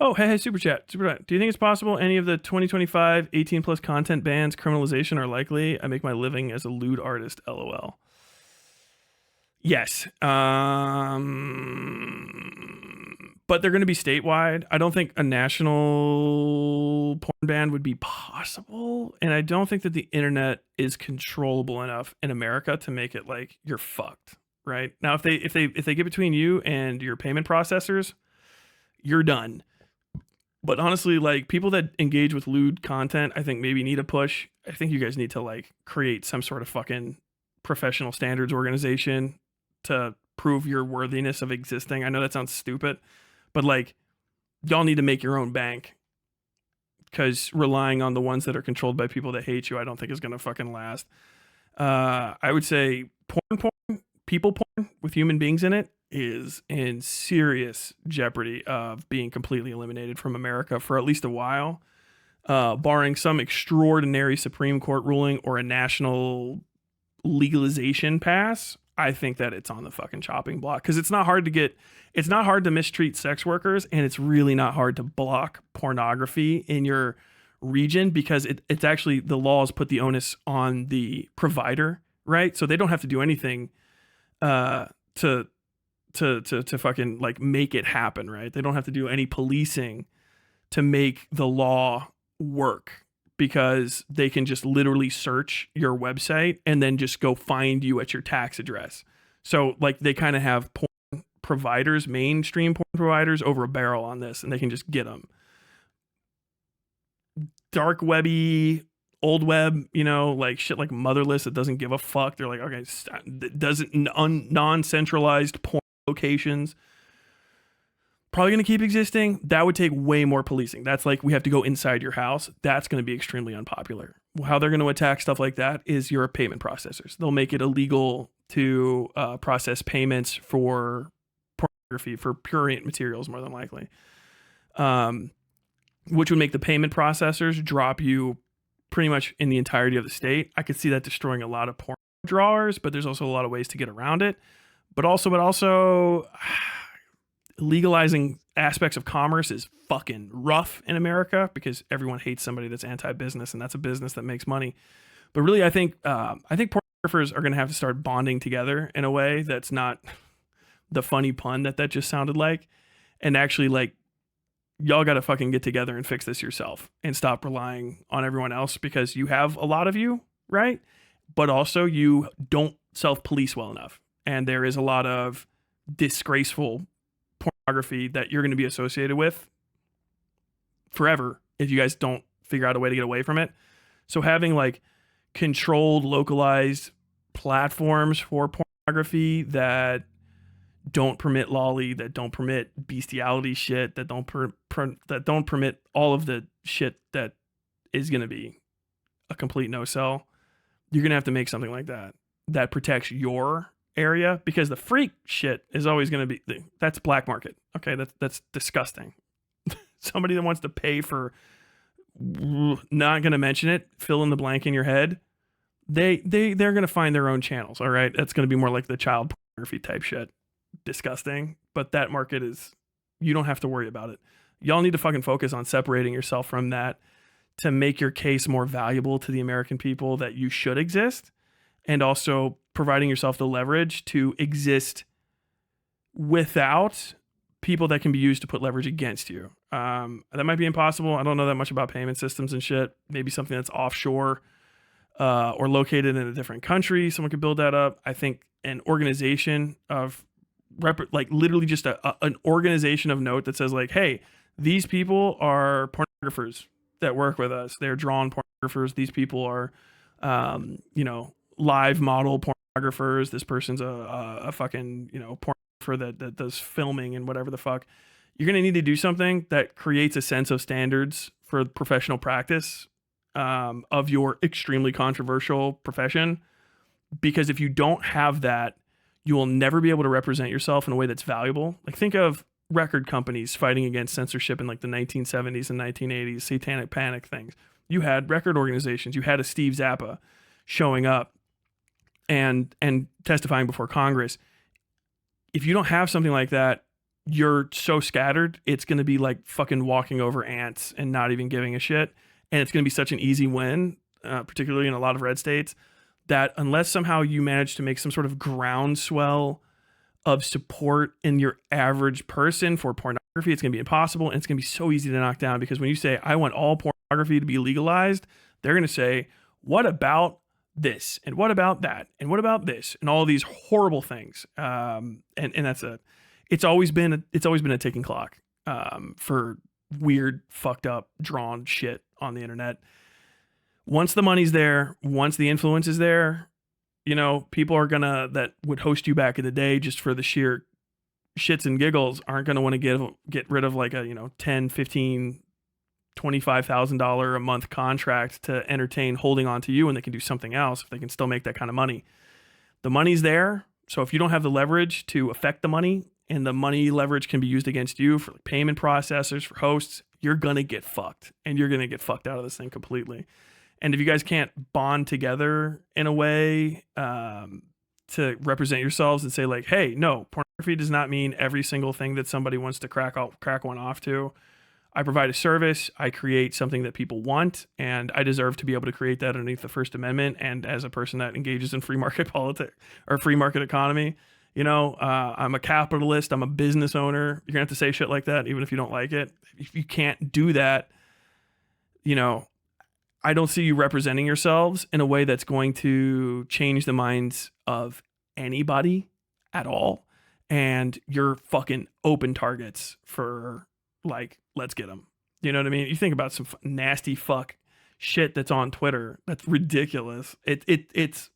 Oh, hey, super chat. Super chat. Do you think it's possible any of the 2025 18 plus content bans criminalization are likely? I make my living as a lewd artist. LOL. Yes. But they're going to be statewide. I don't think a national porn ban would be possible, and I don't think that the internet is controllable enough in America to make it like you're fucked. Right now, if they get between you and your payment processors, you're done. But honestly, like people that engage with lewd content, I think maybe need a push. I think you guys need to like create some sort of fucking professional standards organization to prove your worthiness of existing. I know that sounds stupid, but like y'all need to make your own bank because relying on the ones that are controlled by people that hate you, I don't think is gonna fucking last. I would say people porn with human beings in it is in serious jeopardy of being completely eliminated from America for at least a while, barring some extraordinary Supreme Court ruling or a national legalization pass. I think that it's on the fucking chopping block because it's not hard to mistreat sex workers, and it's really not hard to block pornography in your region because it's actually the laws put the onus on the provider, right? So they don't have to do anything to fucking like make it happen, right? They don't have to do any policing to make the law work because they can just literally search your website and then just go find you at your tax address. So like they kind of have porn providers, mainstream porn providers over a barrel on this, and they can just get them. Dark webby, old web, like shit like Motherless that doesn't give a fuck. They're like, okay, doesn't non-centralized porn locations probably going to keep existing. That would take way more policing. That's like we have to go inside your house. That's going to be extremely unpopular. How they're going to attack stuff like that is your payment processors. They'll make it illegal to process payments for pornography, for prurient materials, more than likely, which would make the payment processors drop you pretty much in the entirety of the state. I could see that destroying a lot of porn drawers, but there's also a lot of ways to get around it. But also legalizing aspects of commerce is fucking rough in America because everyone hates somebody that's anti-business, and that's a business that makes money. But really, I think pornographers are going to have to start bonding together in a way that's not the funny pun that just sounded like, and actually like y'all got to fucking get together and fix this yourself and stop relying on everyone else because you have a lot of you, right? But also you don't self-police well enough. And there is a lot of disgraceful pornography that you're going to be associated with forever if you guys don't figure out a way to get away from it. So having like controlled, localized platforms for pornography that don't permit lolly, that don't permit bestiality shit, that don't permit all of the shit that is going to be a complete no-sell. You're going to have to make something like that protects your area, because the freak shit is always going to be, that's black market. Okay, that's disgusting. Somebody that wants to pay for, not going to mention it, fill in the blank in your head, they're going to find their own channels. All right, that's going to be more like the child pornography type shit. Disgusting. But that market is, you don't have to worry about it. Y'all need to fucking focus on separating yourself from that to make your case more valuable to the American people that you should exist, and also providing yourself the leverage to exist without people that can be used to put leverage against you. That might be impossible. I don't know that much about payment systems and shit. Maybe something that's offshore or located in a different country. Someone could build that up. I think an organization of like literally just an organization of note that says like, hey, these people are pornographers that work with us. They're drawn pornographers. These people are, live model pornographers. This person's a fucking, pornographer that does filming and whatever the fuck. You're going to need to do something that creates a sense of standards for professional practice of your extremely controversial profession. Because if you don't have that, you will never be able to represent yourself in a way that's valuable. Like think of record companies fighting against censorship in like the 1970s and 1980s, satanic panic things. You had record organizations. You had a Steve Zappa showing up and testifying before Congress. If you don't have something like that, you're so scattered, it's going to be like fucking walking over ants and not even giving a shit. And it's going to be such an easy win, particularly in a lot of red states, that unless somehow you manage to make some sort of groundswell of support in your average person for pornography, it's going to be impossible. And it's going to be so easy to knock down, because when you say, I want all pornography to be legalized, they're going to say, what about this? And what about that? And what about this? And all these horrible things. And that's it's always been a ticking clock for weird, fucked up, drawn shit on the internet. Once the money's there, once the influence is there, you know, people are gonna, that would host you back in the day just for the sheer shits and giggles, aren't gonna want to get rid of like a, you know, 10, 15, $25,000 a month contract to entertain holding on to you, and they can do something else if they can still make that kind of money. The money's there. So if you don't have the leverage to affect the money, and the money leverage can be used against you for like payment processors, for hosts, you're going to get fucked, and you're going to get fucked out of this thing completely. And if you guys can't bond together in a way to represent yourselves and say like, hey, no, pornography does not mean every single thing that somebody wants to crack one off to. I provide a service, I create something that people want, and I deserve to be able to create that underneath the First Amendment. And as a person that engages in free market politics or free market economy, you know, I'm a capitalist, I'm a business owner. You're gonna have to say shit like that, even if you don't like it. If you can't do that, you know, I don't see you representing yourselves in a way that's going to change the minds of anybody at all. And you're fucking open targets for like, let's get them. You know what I mean? You think about some nasty fuck shit that's on Twitter. That's ridiculous. It's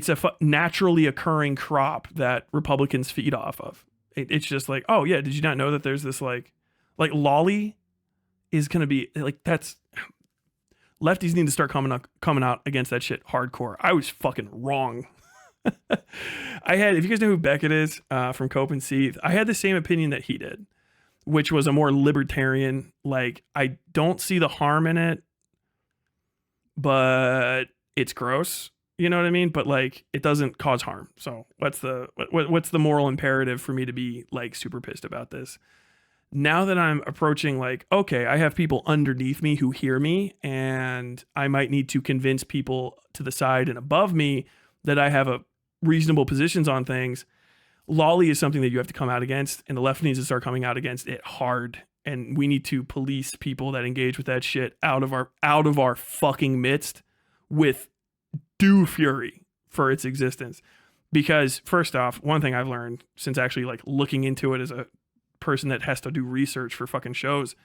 a naturally occurring crop that Republicans feed off of. It's just like, oh yeah, did you not know that there's this like lolly is going to be like, that's, lefties need to start coming out against that shit hardcore. I was fucking wrong. I had, if you guys know who Beckett is from Cope and Seethe, I had the same opinion that he did, which was a more libertarian, like, I don't see the harm in it, but it's gross. You know what I mean? But like, it doesn't cause harm. So what's the moral imperative for me to be like super pissed about this? Now that I'm approaching like, okay, I have people underneath me who hear me, and I might need to convince people to the side and above me that I have a reasonable positions on things. Lolly is something that you have to come out against, and the left needs to start coming out against it hard. And we need to police people that engage with that shit out of our fucking midst with due fury for its existence. Because first off, one thing I've learned since actually like looking into it as a person that has to do research for fucking shows,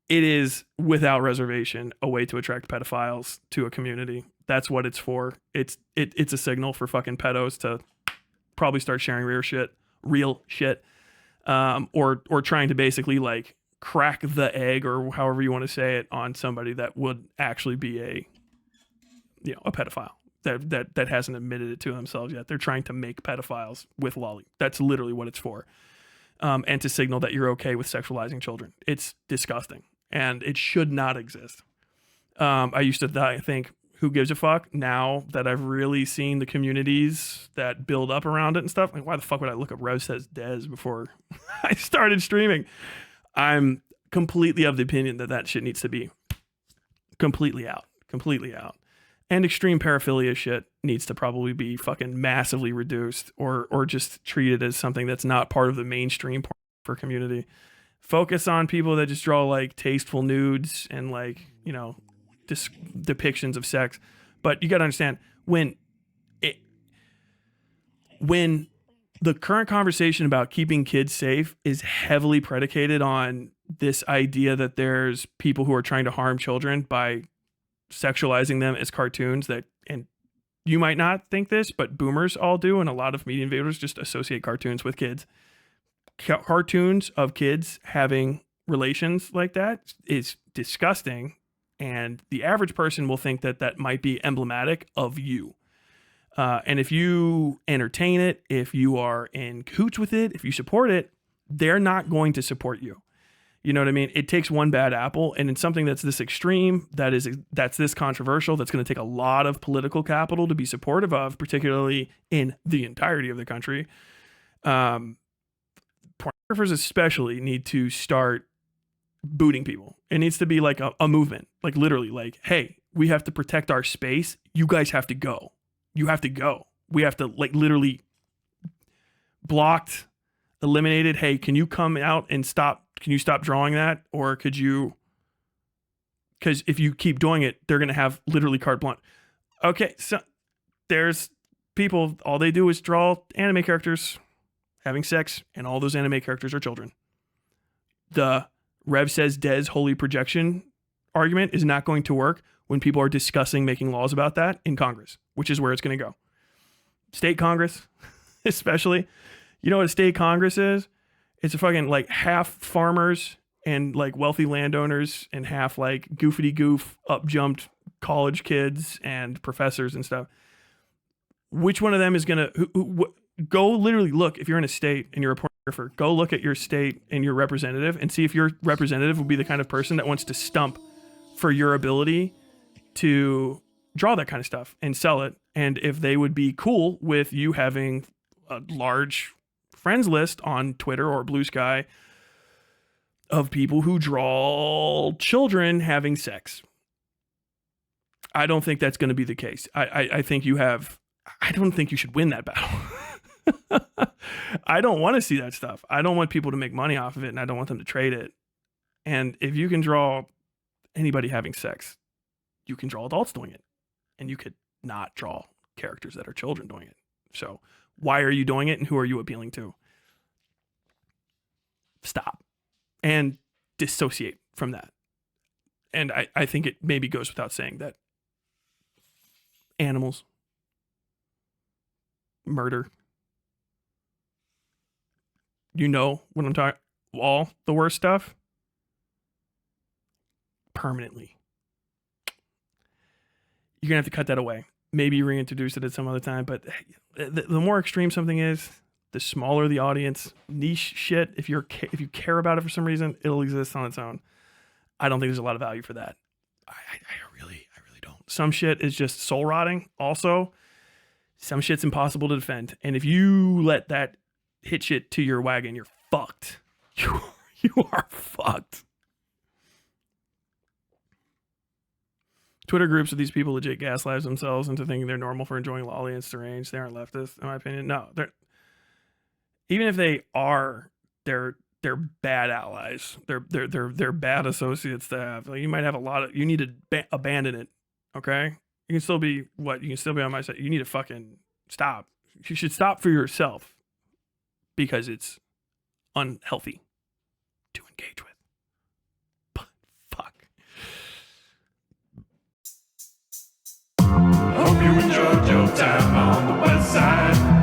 it is without reservation a way to attract pedophiles to a community. That's what it's for. It's a signal for fucking pedos to probably start sharing real shit, or trying to basically like crack the egg, or however you want to say it, on somebody that would actually be a pedophile that hasn't admitted it to themselves yet. They're trying to make pedophiles with lolly. That's literally what it's for. And to signal that you're okay with sexualizing children. It's disgusting, and it should not exist. I used to think, who gives a fuck? Now that I've really seen the communities that build up around it and stuff, like, why the fuck would I look up Rev Says Dez before I started streaming? I'm completely of the opinion that shit needs to be completely out. And extreme paraphilia shit needs to probably be fucking massively reduced, or just treated as something that's not part of the mainstream for community. Focus on people that just draw like tasteful nudes and like, you know, depictions of sex. But you got to understand, when the current conversation about keeping kids safe is heavily predicated on this idea that there's people who are trying to harm children by sexualizing them as cartoons, and you might not think this, but boomers all do, and a lot of media invaders just associate cartoons with kids. Cartoons of kids having relations like that is disgusting, and the average person will think that might be emblematic of you. And if you entertain it, if you are in cahoots with it, if you support it, they're not going to support you. You know what I mean? It takes one bad apple, and in something that's this extreme, that's this controversial, that's going to take a lot of political capital to be supportive of, particularly in the entirety of the country. pornographers especially need to start booting people. It needs to be like a movement, like literally like, hey, we have to protect our space. You guys have to go. You have to go. We have to like literally blocked, eliminated. Hey, can you come out and stop? Can you stop drawing that? Or could you, because if you keep doing it, they're going to have literally carte blanche. Okay, so there's people, all they do is draw anime characters having sex, and all those anime characters are children. The Rev says Des holy projection argument is not going to work when people are discussing making laws about that in Congress, which is where it's going to go. State Congress, especially. You know what a state Congress is? It's a fucking like half farmers and like wealthy landowners and half like goofity goof up jumped college kids and professors and stuff. Which one of them is going to go literally look, if you're in a state and you're a pornographer, go look at your state and your representative and see if your representative will be the kind of person that wants to stump for your ability to draw that kind of stuff and sell it. And if they would be cool with you having a large friends list on Twitter or Blue Sky of people who draw children having sex. I don't think that's going to be the case. I think I don't think you should win that battle. I don't want to see that stuff. I don't want people to make money off of it, and I don't want them to trade it. And if you can draw anybody having sex, you can draw adults doing it. And you could not draw characters that are children doing it. So why are you doing it, and who are you appealing to? Stop. And dissociate from that. And I think it maybe goes without saying that animals, murder, you know what I'm talking, all the worst stuff, permanently. You're going to have to cut that away. Maybe reintroduce it at some other time, but the more extreme something is, the smaller the audience. Niche shit, if you care about it for some reason, it'll exist on its own. I don't think there's a lot of value for that. I really don't. Some shit is just soul rotting. Also, some shit's impossible to defend. And if you let that hit shit to your wagon, you're fucked. You are fucked. Twitter groups of these people legit gaslight themselves into thinking they're normal for enjoying lolly and strange. They aren't leftists, in my opinion. No, even if they are, they're bad allies. They're bad associates to have. Like, you might have a lot of. You need to abandon it. Okay, you can still be what? You can still be on my side. You need to fucking stop. You should stop for yourself because it's unhealthy to engage with. But fuck. Hope you enjoyed your time on the Westside.